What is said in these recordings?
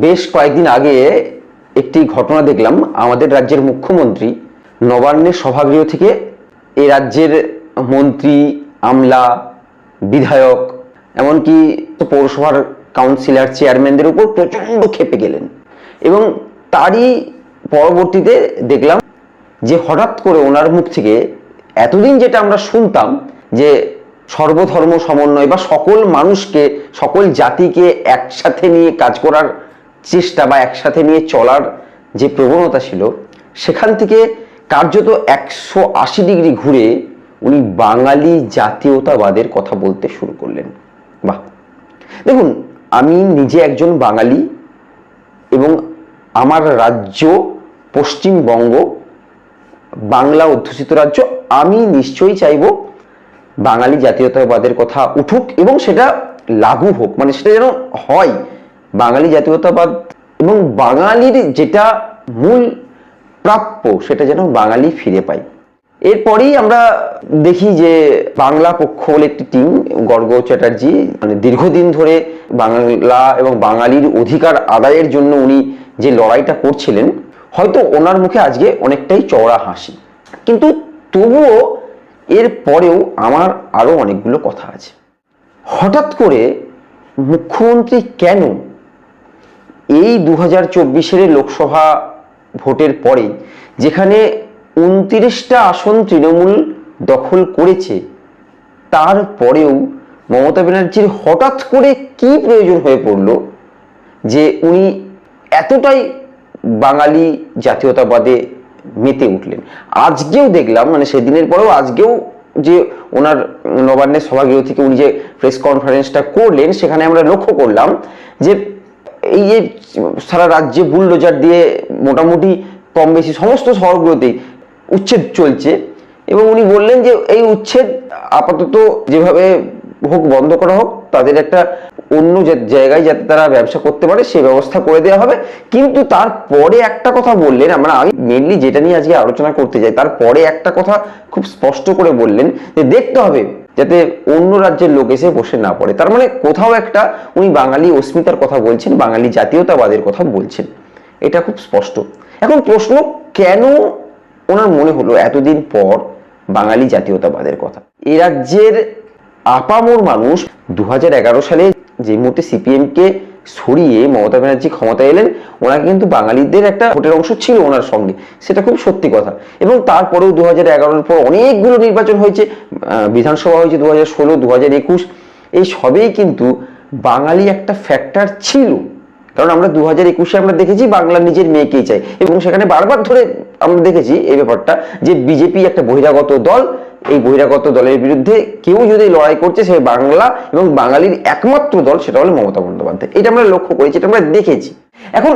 বেশ কয়েকদিন আগে একটি ঘটনা দেখলাম। আমাদের রাজ্যের মুখ্যমন্ত্রী নবান্নের সভাগৃহ থেকে এই রাজ্যের মন্ত্রী, আমলা, বিধায়ক, এমনকি পৌরসভার কাউন্সিলর, চেয়ারম্যানদের উপর প্রচণ্ড ক্ষেপে গেলেন। এবং তারই পরবর্তীতে দেখলাম যে হঠাৎ করে ওনার মুখ থেকে এতদিন যেটা আমরা শুনতাম যে সর্বধর্ম সমন্বয় বা সকল মানুষকে, সকল জাতিকে একসাথে নিয়ে কাজ করার চেষ্টা বা একসাথে নিয়ে চলার যে প্রবণতা ছিল, সেখান থেকে কার্যত 180 ডিগ্রি ঘুরে উনি বাঙালি জাতীয়তাবাদের কথা বলতে শুরু করলেন। বাহ! দেখুন, আমি নিজে একজন বাঙালি এবং আমার রাজ্য পশ্চিমবঙ্গ, বাংলা অধ্যুষিত রাজ্য। আমি নিশ্চয়ই চাইব বাঙালি জাতীয়তাবাদের কথা উঠুক এবং সেটা লাগু হোক, মানে সেটা যেন হয়। বাঙালি জাতীয়তাবাদ এবং বাঙালির যেটা মূল প্রাপ্য সেটা যেন বাঙালি ফিরে পায়। এরপরেই আমরা দেখি যে বাংলা পক্ষ বলে একটি টিম, গর্গ চ্যাটার্জি, মানে দীর্ঘদিন ধরে বাংলা এবং বাঙালির অধিকার আদায়ের জন্য উনি যে লড়াইটা করছিলেন, হয়তো ওনার মুখে আজকে অনেকটাই চওড়া হাসি। কিন্তু তবুও এর পরেও আমার আরো অনেকগুলো কথা আছে। হঠাৎ করে মুখ্যমন্ত্রী কেন এই 2024 লোকসভা ভোটের পরে, যেখানে 29টা আসন তৃণমূল দখল করেছে, তারপরেও মমতা ব্যানার্জির হঠাৎ করে কি প্রয়োজন হয়ে পড়লো যে উনি এতটাই বাঙালি জাতীয়তাবাদে মেতে উঠলেন? আজকেও দেখলাম, মানে সেদিনের পরেও আজকেও যে ওনার নবান্নের সভাগৃহ থেকে উনি যে প্রেস কনফারেন্সটা করলেন, সেখানে আমরা লক্ষ্য করলাম যে এই যে সারা রাজ্যে বুলডোজার দিয়ে মোটামুটি কম বেশি সমস্ত শহরগুলোতেই উচ্ছেদ চলছে। এবং উনি বললেন যে এই উচ্ছেদ আপাতত যেভাবে হোক বন্ধ করা হোক, তাদের একটা অন্য জায়গায় যাতে তারা ব্যবসা করতে পারে সে ব্যবস্থা করে দেওয়া হবে। কিন্তু তারপরে একটা কথা বললেন, আমরা আমি মেনলি যেটা নিয়ে আজকে আলোচনা করতে চাই, তারপরে একটা কথা খুব স্পষ্ট করে বললেন যে দেখতে হবে যাতে অন্য রাজ্যের লোক এসে বসে না পড়ে। তার মানে কোথাও একটা উনি বাঙালি অস্মিতার কথা বলছেন, বাঙালি জাতীয়তাবাদের কথা বলছেন, এটা খুব স্পষ্ট। এখন প্রশ্ন, কেন ওনার মনে হলো এতদিন পর বাঙালি জাতীয়তাবাদের কথা? এই রাজ্যের আপামর মানুষ 2011 সালে যে মুহূর্তে সিপিএম কে সরিয়ে মমতা ব্যানার্জি ক্ষমতা এলেন, ওনাকে কিন্তু বাঙালিদের একটা ভোটের অংশ ছিল ওনার সঙ্গে, সেটা খুব সত্যি কথা। এবং তারপরেও 2011-এর পর অনেকগুলো নির্বাচন হয়েছে, বিধানসভা হয়েছে 2016, 2021, এই সবেই কিন্তু বাঙালি একটা ফ্যাক্টর ছিল। কারণ আমরা 2021-এ আমরা দেখেছি বাংলা নিজের মেয়েকেই চাই, এবং সেখানে বারবার ধরে আমরা দেখেছি এই ব্যাপারটা যে বিজেপি একটা বহিরাগত দল, এই বহিরাগত দলের বিরুদ্ধে কেউ যদি লড়াই করছে সে বাংলা এবং বাঙালির একমাত্র দল সেটা হলো মমতা বন্দ্যোপাধ্যায়। এটা আমরা লক্ষ্য করেছি, এটা আমরা দেখেছি। এখন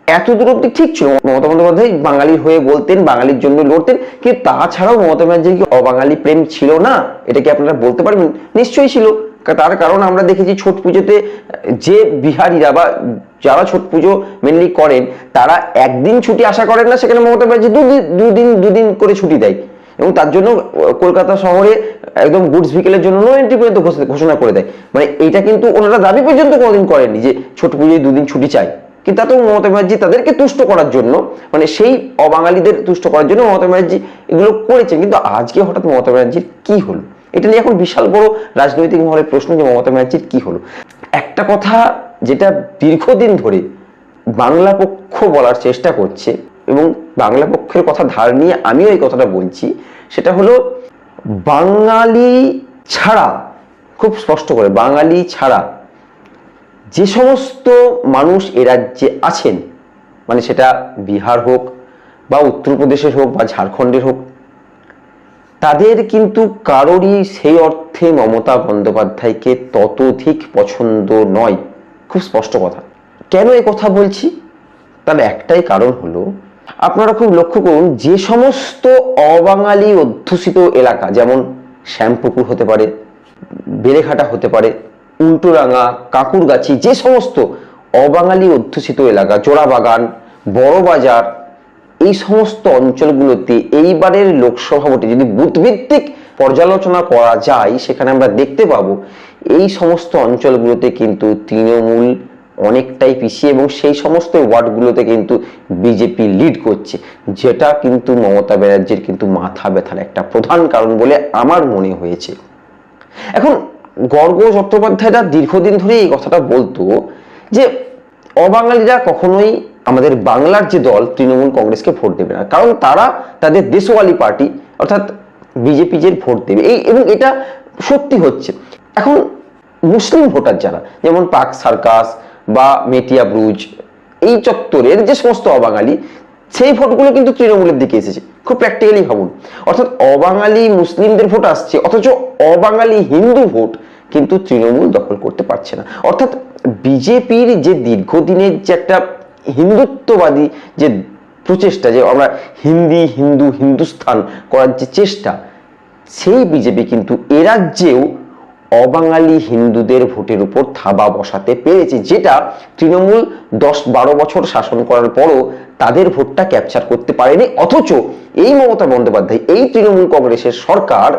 এতদূর অব্দি ঠিক ছিল, মমতা বন্দ্যোপাধ্যায় বাঙালির হয়ে বলতেন, বাঙালির জন্য লড়তেন, কিন্তু তাছাড়াও মমতা ব্যানার্জির কি অবাঙালি প্রেম ছিল না? এটা কি আপনারা বলতে পারবেন? নিশ্চয়ই ছিল। তার কারণ আমরা দেখেছি ছট পুজোতে যে বিহারিরা বা যারা ছট পুজো মেনলি করেন, তারা একদিন ছুটি আশা করেন না, সেখানে মমতা ব্যানার্জি দুদিন করে ছুটি দেয়। এবং তার জন্য কলকাতা শহরে একদম গুডস ভিকেলের জন্য নো এন্ট্রি পর্যন্ত ঘোষণা করে দেয়। মানে এটা কিন্তু ওনারা দাবি পর্যন্ত কোনোদিন করেননি যে ছট পুজোয় 2 দিন ছুটি চাই। কিন্তু তাতেও মমতা ব্যানার্জি তাদেরকে তুষ্ট করার জন্য, মানে সেই অবাঙালিদের তুষ্ট করার জন্য মমতা ব্যানার্জি এগুলো করেছেন। কিন্তু আজকে হঠাৎ মমতা ব্যানার্জির কি হলো? এটা নিয়ে এখন বিশাল বড় রাজনৈতিক মহলের প্রশ্ন যে মমতা ব্যানার্জির কি হলো। একটা কথা যেটা দীর্ঘদিন ধরে বাংলা পক্ষ বলার চেষ্টা করছে, এবং বাংলা পক্ষের কথা ধার নিয়ে আমিও এই কথাটা বলছি, সেটা হলো বাঙালি ছাড়া, খুব স্পষ্ট করে বাঙালি ছাড়া যে সমস্ত মানুষ এ রাজ্যে আছেন, মানে সেটা বিহার হোক বা উত্তরপ্রদেশের হোক বা ঝাড়খণ্ডের হোক, তাদের কিন্তু কারোরই সেই অর্থে মমতা বন্দ্যোপাধ্যায়কে ততোধিক পছন্দ নয়। খুব স্পষ্ট কথা। কেন এই কথা বলছি? তার একটাই কারণ হলো, আপনারা খুব লক্ষ্য করুন, যে সমস্ত অবাঙালি অধ্যুষিত এলাকা, যেমন শ্যামপুকুর হতে পারে, বেলেঘাটা হতে পারে, উল্টোডাঙ্গা, কাঁকুরগাছি, যে সমস্ত অবাঙালি অধ্যুষিত এলাকা, জোড়াবাগান, বড়বাজার, এই সমস্ত অঞ্চলগুলোতে এইবারের লোকসভা ভোটে যদি বুথভিত্তিক পর্যালোচনা করা যায়, সেখানে আমরা দেখতে পাবো এই সমস্ত অঞ্চলগুলোতে কিন্তু তৃণমূল অনেকটাই পিছিয়ে এবং সেই সমস্ত ওয়ার্ডগুলোতে কিন্তু বিজেপি লিড করছে, যেটা কিন্তু মমতা ব্যানার্জির কিন্তু মাথা ব্যথার একটা প্রধান কারণ বলে আমার মনে হয়েছে। এখন গর্গ চট্টোপাধ্যায়রা দীর্ঘদিন ধরে এই কথাটা বলতো যে অবাঙালিরা কখনোই আমাদের বাংলার যে দল তৃণমূল কংগ্রেসকে ভোট দেবে না, কারণ তারা তাদের দেশওয়ালি পার্টি অর্থাৎ বিজেপি যে ভোট দেবে এবং এটা সত্যি হচ্ছে। এখন মুসলিম ভোটার যারা, যেমন পাক সার্কাস বা মেটিয়া ব্রুজ, এই চত্বরের যে সমস্ত অবাঙালি, সেই ভোটগুলো কিন্তু তৃণমূলের দিকে এসেছে। খুব প্র্যাকটিক্যালি ভাবুন, অর্থাৎ অবাঙালি মুসলিমদের ভোট আসছে, অথচ অবাঙালি হিন্দু ভোট কিন্তু তৃণমূল দখল করতে পারছে না। অর্থাৎ বিজেপির যে দীর্ঘদিনের যে একটা হিন্দুত্ববাদী যে প্রচেষ্টা, যে আমরা হিন্দি হিন্দু হিন্দুস্থান করার যে চেষ্টা, সেই বিজেপি কিন্তু এ রাজ্যেও অবাঙালি হিন্দুদের ভোটের উপর থাবা বসাতে পেরেছে, যেটা তৃণমূল 10-12 বছর শাসন করার পরও তাদের ভোটটা ক্যাপচার করতে পারেনি। অথচ এই মমতা বন্দ্যোপাধ্যায়, এই তৃণমূল কংগ্রেসের সরকার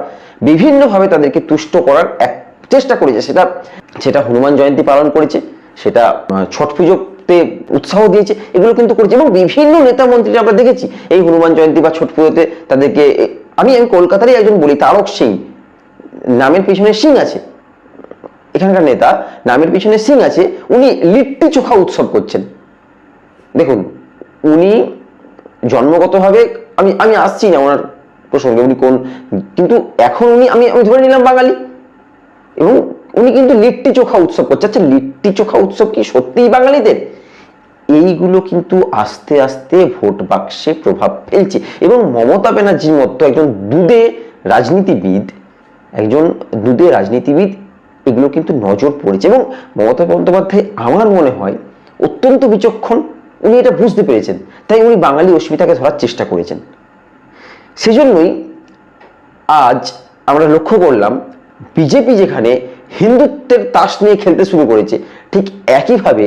বিভিন্নভাবে তাদেরকে তুষ্ট করার এক চেষ্টা করেছে। সেটা হনুমান জয়ন্তী পালন করেছে, সেটা ছট পুজোতে উৎসাহ দিয়েছে, এগুলো কিন্তু করেছে। এবং বিভিন্ন নেতা মন্ত্রী আমরা দেখেছি এই হনুমান জয়ন্তী বা ছট পুজোতে তাদেরকে, আমি কলকাতারই একজন বলি, তারক সিং, নামের পিছনে সিং আছে, এখানকার নেতা, নামের পিছনে সিং আছে, উনি লিট্টি চোখা উৎসব করছেন। দেখুন, উনি জন্মগতভাবে, আমি আসছি না ওনার প্রসঙ্গে, উনি কোন, কিন্তু এখন আমি ধরে নিলাম বাঙালি, এবং উনি কিন্তু লিট্টি চোখা উৎসব করছে। আচ্ছা, লিট্টি চোখা উৎসব কি সত্যিই বাঙালিদের? এইগুলো কিন্তু আস্তে আস্তে ভোট বাক্সে প্রভাব ফেলছে। এবং মমতা ব্যানার্জির মতো একজন দুধে রাজনীতিবিদ, এগুলো কিন্তু নজর পড়েছে। এবং মমতা বন্দ্যোপাধ্যায় আমার মনে হয় অত্যন্ত বিচক্ষণ, উনি এটা বুঝতে পেরেছেন, তাই উনি বাঙালি অস্মিতাকে ধরার চেষ্টা করেছেন। সেজন্যই আজ আমরা লক্ষ্য করলাম বিজেপি যেখানে হিন্দুত্বের তাস নিয়ে খেলতে শুরু করেছে, ঠিক একইভাবে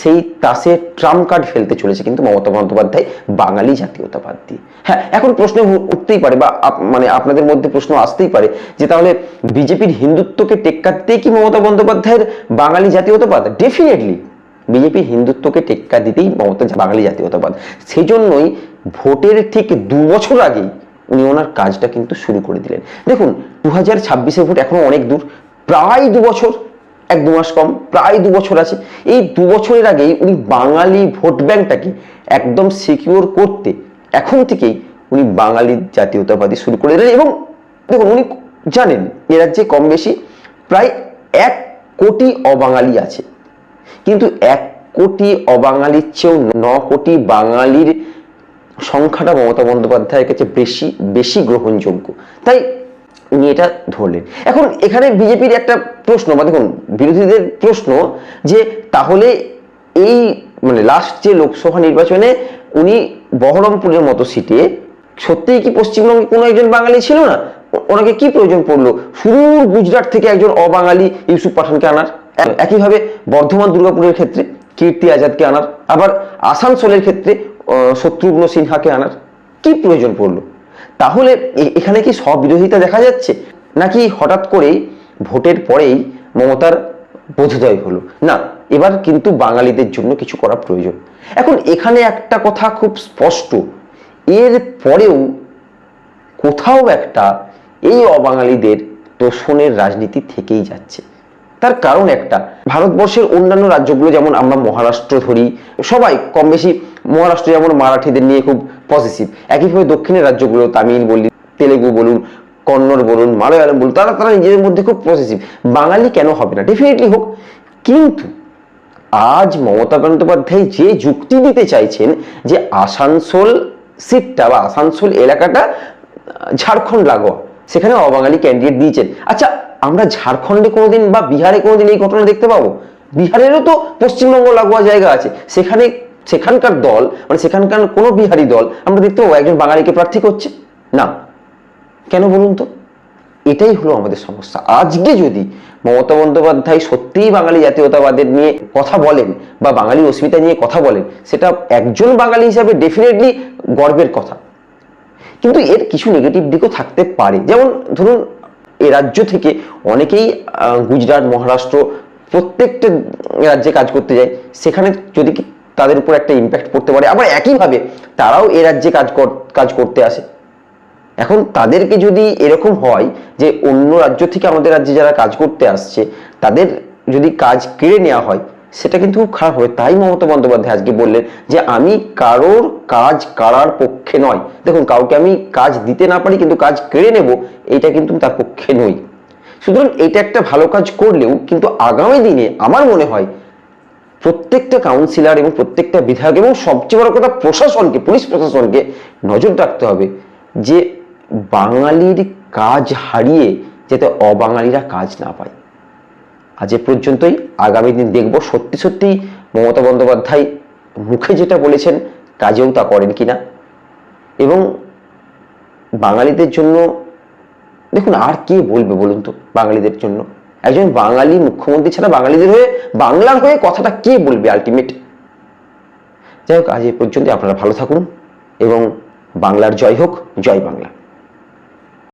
সেই তাসে ট্রাম্প কার্ড ফেলতে চলেছে কিন্তু মমতা বন্দ্যোপাধ্যায় বাঙালি জাতীয়তাবাদ দিয়ে। হ্যাঁ, এখন প্রশ্ন উঠতেই পারে বা মানে আপনাদের মধ্যে প্রশ্ন আসতেই পারে যে তাহলে বিজেপির হিন্দুত্বকে টেক্কা দিতেই কি মমতা বন্দ্যোপাধ্যায়ের বাঙালি জাতীয়তাবাদ? ডেফিনেটলি বিজেপির হিন্দুত্বকে টেক্কা দিতেই মমতা বাঙালি জাতীয়তাবাদ। সেই জন্যই ভোটের ঠিক 2 বছর আগেই উনি ওনার কাজটা কিন্তু শুরু করে দিলেন। দেখুন, 2026 ভোট এখনো অনেক দূর, প্রায় 2 বছর, 1-2 মাস কম, প্রায় 2 বছর আছে। এই 2 বছরের আগেই উনি বাঙালি ভোট ব্যাংকটাকে একদম সিকিউর করতে এখন থেকেই উনি বাঙালি জাতীয়তাবাদী শুরু করে দিলেন। এবং দেখুন, উনি জানেন এ রাজ্যে কম বেশি প্রায় 1 কোটি অবাঙালি আছে, কিন্তু 1 কোটি অবাঙালির চেয়েও 9 কোটি বাঙালির সংখ্যাটা মমতা বন্দ্যোপাধ্যায়ের কাছে বেশি গ্রহণযোগ্য, তাই উনি এটা ধরলেন। এখন এখানে বিজেপির একটা প্রশ্ন, বা দেখুন বিরোধীদের প্রশ্ন, যে তাহলে এই মানে লাস্ট যে লোকসভা নির্বাচনে উনি বহরমপুরের মতো সিটে সত্যিই কি পশ্চিমবঙ্গে কোনো একজন বাঙালি ছিল না? ওনাকে কি প্রয়োজন পড়লো সুদূর গুজরাট থেকে একজন অবাঙালি ইউসুফ পাঠানকে আনার? একইভাবে বর্ধমান দুর্গাপুরের ক্ষেত্রে কীর্তি আজাদকে আনার, আবার আসানসোলের ক্ষেত্রে শত্রুঘ্ন সিনহাকে আনার কি প্রয়োজন পড়লো? তাহলে এখানে কি সব বিরোধিতা দেখা যাচ্ছে, নাকি হঠাৎ করেই ভোটের পরেই মমতার বোধোদয় হলো না এবার কিন্তু বাঙালিদের জন্য কিছু করা প্রয়োজন? এখন এখানে একটা কথা খুব স্পষ্ট, এর পরেও কোথাও একটা এই অবাঙালিদের তোষণের রাজনীতি থেকেই যাচ্ছে। তার কারণ একটা, ভারতবর্ষের অন্যান্য রাজ্যগুলো, যেমন আমরা মহারাষ্ট্র ধরি, সবাই কম বেশি মহারাষ্ট্র যেমন মারাঠিদের নিয়ে খুব পজিটিভ, একইভাবে দক্ষিণের রাজ্যগুলো তামিল বলি, তেলেগু বলুন, কন্নড় বলুন, মালয়ালম বলুন, তারা নিজেদের মধ্যে খুব পজিটিভ। বাঙালি কেন হবে না? ডেফিনেটলি হোক। কিন্তু আজ মমতা বন্দ্যোপাধ্যায় যে যুক্তি দিতে চাইছেন যে আসানসোল সিটটা বা আসানসোল এলাকাটা ঝাড়খণ্ড লাগোয়া, সেখানে অবাঙালি ক্যান্ডিডেট দিয়েছেন। আচ্ছা, আমরা ঝাড়খণ্ডে কোনোদিন বা বিহারে কোনোদিন এই ঘটনা দেখতে পাবো? বিহারেরও তো পশ্চিমবঙ্গ লাগোয়া জায়গা আছে, সেখানকার দল, মানে সেখানকার কোনো বিহারি দল আমরা দেখতে পাবো একজন বাঙালিকে প্রার্থী করছে না? কেন বলুন তো? এটাই হলো আমাদের সমস্যা। আজকে যদি মমতা বন্দ্যোপাধ্যায় সত্যিই বাঙালি জাতীয়তাবাদের নিয়ে কথা বলেন বা বাঙালি অস্মিতা নিয়ে কথা বলেন, সেটা একজন বাঙালি হিসাবে ডেফিনেটলি গর্বের কথা। কিন্তু এর কিছু নেগেটিভ দিকও থাকতে পারে, যেমন ধরুন এ রাজ্য থেকে অনেকেই গুজরাট, মহারাষ্ট্র প্রত্যেকটা রাজ্যে কাজ করতে যায়, সেখানে যদি তাদের উপর একটা ইম্প্যাক্ট পড়তে পারে, আবার একইভাবে তারাও এ রাজ্যে কাজ করতে আসে। এখন তাদেরকে যদি এরকম হয় যে অন্য রাজ্য থেকে আমাদের রাজ্যে যারা কাজ করতে আসছে তাদের যদি কাজ কেড়ে নেওয়া হয়, সেটা কিন্তু খুব খারাপ হবে। তাই মমতা বন্দ্যোপাধ্যায় আজকে বললেন যে আমি কারোর কাজ কাড়ার পক্ষে নয়। দেখুন, কাউকে আমি কাজ দিতে না পারি কিন্তু কাজ কেড়ে নেব, এইটা কিন্তু তার পক্ষে নই। সুতরাং এটা একটা ভালো কাজ করলেও কিন্তু আগামী দিনে আমার মনে হয় প্রত্যেকটা কাউন্সিলর এবং প্রত্যেকটা বিধায়ক এবং সবচেয়ে বড় কথা প্রশাসনকে, পুলিশ প্রশাসনকে নজর রাখতে হবে যে বাঙালির কাজ হারিয়ে যাতে অবাঙালিরা কাজ না পায়। আজ এ পর্যন্তই। আগামী দিন দেখব সত্যি সত্যি মমতা বন্দ্যোপাধ্যায় মুখে যেটা বলেছেন কাজেও তা করেন কিনা। এবং বাঙালিদের জন্য দেখুন, আর কে বলবে বলুন তো বাঙালিদের জন্য? একজন বাঙালি মুখ্যমন্ত্রী ছাড়া বাঙালিদের হয়ে, বাংলার হয়ে কথাটা কে বলবে আলটিমেট? যাই হোক, আজ এ পর্যন্ত। আপনারা ভালো থাকুন এবং বাংলার জয় হোক। জয় বাংলা।